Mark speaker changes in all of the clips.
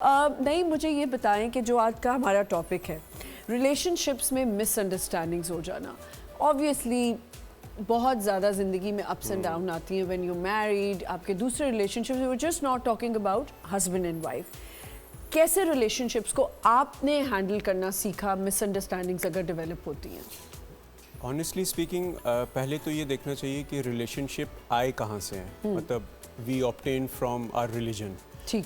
Speaker 1: نہیں مجھے یہ بتائیں کہ جو آج کا ہمارا ٹاپک ہے ریلیشن شپس میں مس انڈرسٹینڈنگز ہو جانا. آبویسلی بہت زیادہ زندگی میں اپس اینڈ ڈاؤن آتی ہیں. وین یو میریڈ, آپ کے دوسرے relation ships, you just not talking about husband and wife. کیسے ریلیشن شپس کو آپ نے ہینڈل کرنا سیکھا مس انڈرسٹینڈنگز اگر ڈیولپ ہوتی ہیں؟
Speaker 2: آنیسٹلی اسپیکنگ پہلے تو یہ دیکھنا چاہیے کہ ریلیشن شپ آئے کہاں سے ہیں. مطلب we obtain from our religion.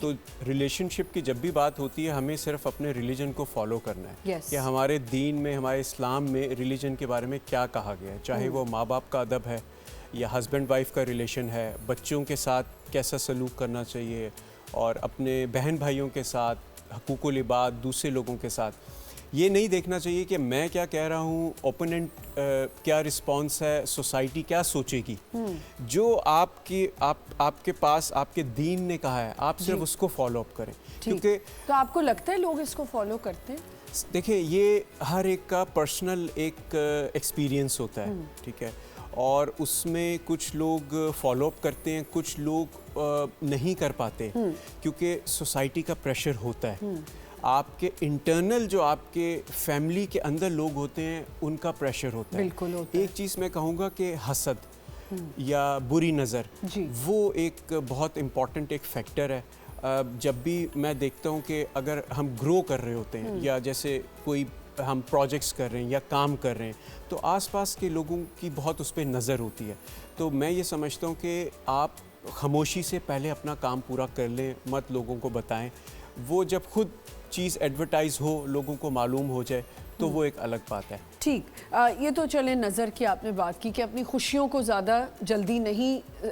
Speaker 2: تو ریلیشن شپ کی جب بھی بات ہوتی ہے ہمیں صرف اپنے ریلیجن کو فالو کرنا ہے کہ ہمارے دین میں, ہمارے اسلام میں ریلیجن کے بارے میں کیا کہا گیا ہے. چاہے وہ ماں باپ کا ادب ہے یا ہسبینڈ وائف کا ریلیشن ہے, بچوں کے ساتھ کیسا سلوک کرنا چاہیے, اور اپنے بہن بھائیوں کے ساتھ, حقوق العباد دوسرے لوگوں کے ساتھ. یہ نہیں دیکھنا چاہیے کہ میں کیا کہہ رہا ہوں, اوپوننٹ کیا رسپانس ہے, سوسائٹی کیا سوچے گی. جو آپ کے پاس آپ کے دین نے کہا ہے آپ صرف اس کو فالو اپ کریں. کیونکہ
Speaker 1: تو آپ کو لگتا ہے لوگ اس کو فالو کرتے ہیں؟
Speaker 2: دیکھیں یہ ہر ایک کا پرسنل ایک ایکسپیرینس ہوتا ہے, ٹھیک ہے, اور اس میں کچھ لوگ فالو اپ کرتے ہیں, کچھ لوگ نہیں کر پاتے کیونکہ سوسائٹی کا پریشر ہوتا ہے. آپ کے انٹرنل جو آپ کے فیملی کے اندر لوگ ہوتے ہیں ان کا پریشر ہوتا ہے.
Speaker 1: بالکل ہوتا ہے.
Speaker 2: ایک چیز میں کہوں گا کہ حسد یا بری نظر وہ ایک بہت امپورٹنٹ ایک فیکٹر ہے. جب بھی میں دیکھتا ہوں کہ اگر ہم گرو کر رہے ہوتے ہیں یا جیسے کوئی ہم پروجیکٹس کر رہے ہیں یا کام کر رہے ہیں تو آس پاس کے لوگوں کی بہت اس پہ نظر ہوتی ہے. تو میں یہ سمجھتا ہوں کہ آپ خاموشی سے پہلے اپنا کام پورا کر لیں, مت لوگوں کو بتائیں. وہ جب خود چیز ایڈورٹائز ہو, لوگوں کو معلوم ہو جائے تو وہ ایک الگ بات ہے.
Speaker 1: ٹھیک, یہ تو چلیں نظر کی آپ نے بات کی کہ اپنی خوشیوں کو زیادہ جلدی نہیں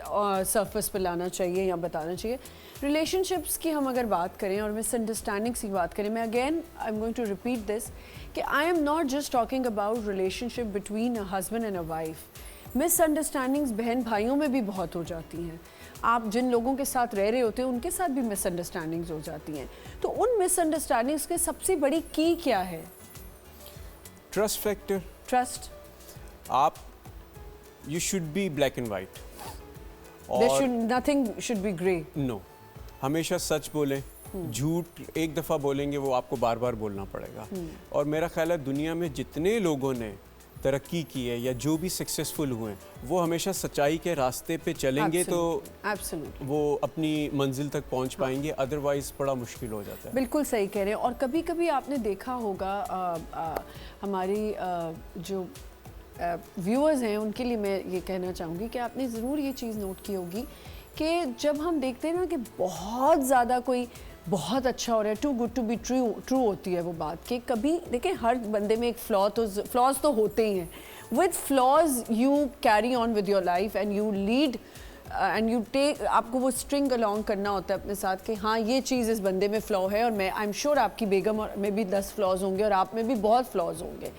Speaker 1: سرفس پہ لانا چاہیے یا بتانا چاہیے. ریلیشن شپس کی ہم اگر بات کریں اور مس انڈرسٹینڈنگس کی بات کریں, میں again I am going to repeat this کہ I am not just talking about relationship between a husband and a wife. Misunderstandings بہن بھائیوں میں بھی بہت ہو جاتی ہیں. آپ جن لوگوں کے ساتھ رہ رہے ہوتے ہیں ان کے ساتھ بھی مس انڈرسٹینڈنگز ہو جاتی ہیں. تو ان مس انڈرسٹینڈنگس کے سب سے بڑی کی کیا ہے؟
Speaker 2: Trust factor.
Speaker 1: ٹرسٹ.
Speaker 2: آپ you should be black and white.
Speaker 1: Nothing should be grey.
Speaker 2: No, ہمیشہ سچ بولیں. جھوٹ ایک دفعہ بولیں گے وہ آپ کو بار بار بولنا پڑے گا. اور میرا خیال ہے دنیا میں جتنے لوگوں نے ترقی کی ہے یا جو بھی سکسیزفل ہوئے ہیں وہ ہمیشہ سچائی کے راستے پہ چلیں گے تو وہ اپنی منزل تک پہنچ پائیں گے, ادروائز بڑا مشکل ہو جاتا ہے.
Speaker 1: بالکل صحیح کہہ رہے ہیں. اور کبھی کبھی آپ نے دیکھا ہوگا ہماری جو ویورز ہیں ان کے لیے میں یہ کہنا چاہوں گی کہ آپ نے ضرور یہ چیز نوٹ کی ہوگی کہ جب ہم دیکھتے ہیں نا کہ بہت زیادہ کوئی بہت اچھا ہو رہا ہے, too good to be true ہوتی ہے وہ بات کہ کبھی دیکھیں ہر بندے میں ایک فلاز تو ہوتے ہی ہیں. With flaws you carry on with your life and you lead and you take. آپ کو وہ اسٹرنگ along کرنا ہوتا ہے اپنے ساتھ کہ ہاں یہ چیز اس بندے میں فلا ہے, اور میں آئی ایم شیور آپ کی بیگم میں بھی 10 فلاز ہوں گے اور آپ میں بھی بہت فلاز ہوں گے.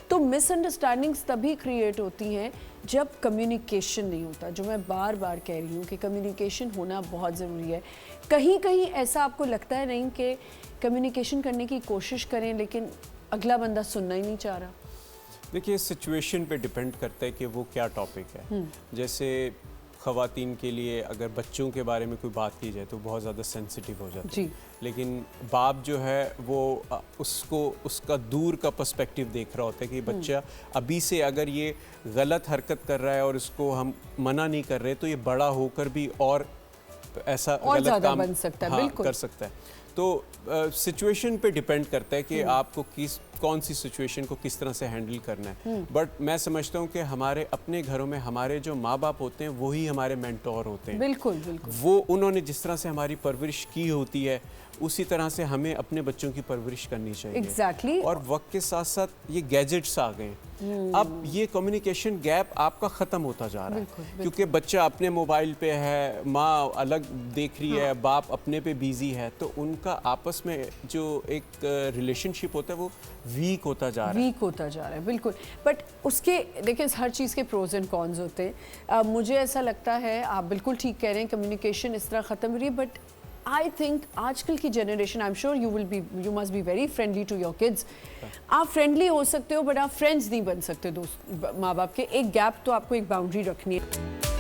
Speaker 1: تو مس انڈرسٹینڈنگس تبھی کریٹ ہوتی ہیں جب کمیونیکیشن نہیں ہوتا. جو میں بار بار کہہ رہی ہوں کہ کمیونیکیشن ہونا بہت ضروری ہے. کہیں کہیں ایسا آپ کو لگتا ہے نہیں کہ کمیونیکیشن کرنے کی کوشش کریں لیکن اگلا بندہ سننا ہی نہیں چاہ رہا؟
Speaker 2: دیکھیے سچویشن پہ ڈیپینڈ کرتا ہے کہ وہ کیا ٹاپک ہے. جیسے خواتین کے لیے اگر بچوں کے بارے میں کوئی بات کی جائے تو بہت زیادہ سینسیٹیو ہو جاتی ہے. لیکن باپ جو ہے وہ اس کا دور کا پرسپیکٹیو دیکھ رہا ہوتا ہے کہ بچہ ابھی سے اگر یہ غلط حرکت کر رہا ہے اور اس کو ہم منع نہیں کر رہے تو یہ بڑا ہو کر بھی اور ایسا غلط کام کر سکتا ہے. تو سچویشن پہ ڈیپینڈ کرتا ہے کہ آپ کو کون سی سچویشن کو کس طرح سے ہینڈل کرنا ہے. بٹ میں سمجھتا ہوں کہ ہمارے اپنے گھروں میں ہمارے جو ماں باپ ہوتے ہیں وہی ہمارے مینٹور ہوتے ہیں.
Speaker 1: بالکل بالکل.
Speaker 2: وہ انہوں نے جس طرح سے ہماری پرورش کی ہوتی ہے اسی طرح سے ہمیں اپنے بچوں کی پرورش کرنی چاہیے.
Speaker 1: ایگزیکٹلی.
Speaker 2: اور وقت کے ساتھ ساتھ یہ گیجٹس آ گئے, اب یہ کمیونیکیشن گیپ آپ کا ختم ہوتا جا رہا ہے کیونکہ بچہ اپنے موبائل پہ ہے, ماں الگ دیکھ رہی ہے, باپ اپنے پہ بیزی ہے, تو ان کا آپس میں جو ایک ریلیشن شپ ہوتا ہے وہ ویک ہوتا جا رہا ہے.
Speaker 1: بالکل. بٹ اس کے دیکھیں ہر چیز کے پروز اینڈ کونز ہوتے ہیں. مجھے ایسا لگتا ہے آپ بالکل ٹھیک کہہ رہے ہیں کمیونیکیشن اس طرح ختم ہو رہی ہے. بٹ آئی تھنک آج کل کی generation, I am sure you must be very friendly to your kids. آپ فرینڈلی ہو سکتے ہو بٹ آپ فرینڈس نہیں بن سکتے دوست ماں باپ کے. ایک گیپ تو آپ کو ایک باؤنڈری رکھنی ہے.